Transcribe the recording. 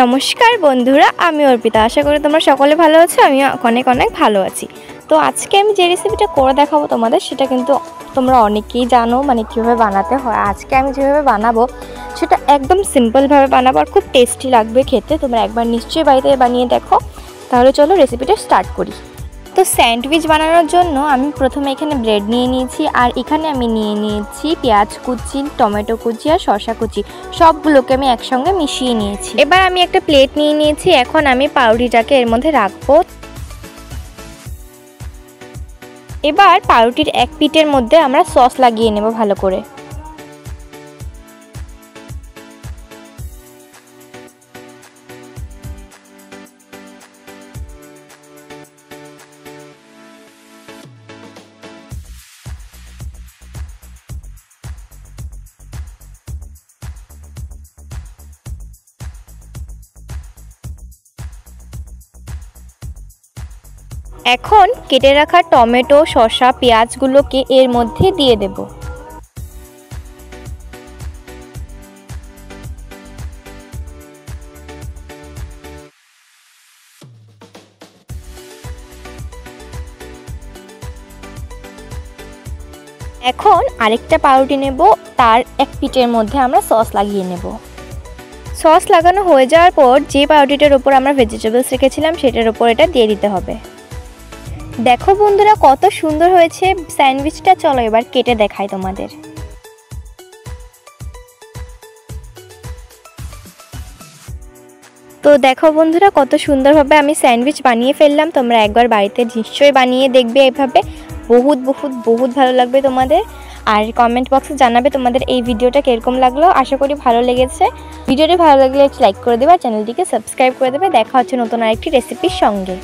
নমস্কার বন্ধুরা, আমি অর্পিতা। আশা করি তোমরা সকলে ভালো আছো। আমি অনেক অনেক ভালো আছি। তো আজকে আমি যে রেসিপিটা করে দেখাবো তোমাদের, সেটা কিন্তু তোমরা অনেকেই জানো, মানে কীভাবে বানাতে হয়। আজকে আমি যেভাবে বানাবো সেটা একদম সিম্পলভাবে বানাবো, আর খুব টেস্টি লাগবে খেতে। তোমরা একবার নিশ্চয়ই বাড়িতে বানিয়ে দেখো। তাহলে চলো রেসিপিটা স্টার্ট করি। তো স্যান্ডউইচ বানানোর জন্য আমি প্রথমে এখানে ব্রেড নিয়ে নিয়েছি, আর এখানে আমি নিয়ে নিয়েছি পেঁয়াজ কুচি, টমেটো কুচি আর শসা কুচি। সবগুলোকে আমি একসঙ্গে মিশিয়ে নিয়েছি। এবার আমি একটা প্লেট নিয়ে নিয়েছি। এখন আমি পাউরুটিটাকে এর মধ্যে রাখবো। এবার পাউরুটির এক পিঠের মধ্যে আমরা সস লাগিয়ে নেব ভালো করে। এখন কেটে রাখা টমেটো, শসা, পেঁয়াজগুলোকে এর মধ্যে দিয়ে দেব। এখন আরেকটা পাউরুটি নেব, তার এক পিঠের মধ্যে আমরা সস লাগিয়ে নেব। সস লাগানো হয়ে যাওয়ার পর যে পাউরুটিটার উপর আমরা ভেজিটেবলস রেখেছিলাম সেটার উপর এটা দিয়ে দিতে হবে। দেখো বন্ধুরা, কত সুন্দর হয়েছে স্যান্ডউইচটা। চলো এবার কেটে দেখাই তোমাদের। তো দেখো বন্ধুরা, কত সুন্দরভাবে আমি স্যান্ডউইচ বানিয়ে ফেললাম। তোমরা একবার বাড়িতে নিশ্চয়ই বানিয়ে দেখবে এভাবে। বহুত বহুত বহুত ভালো লাগবে তোমাদের। আর কমেন্ট বক্সে জানাবে তোমাদের এই ভিডিওটা কীরকম লাগলো। আশা করি ভালো লেগেছে। ভিডিওটি ভালো লাগলে লাইক করে দেবে, চ্যানেলটিকে সাবস্ক্রাইব করে দেবে। দেখা হচ্ছে নতুন আরেকটি রেসিপির সঙ্গে।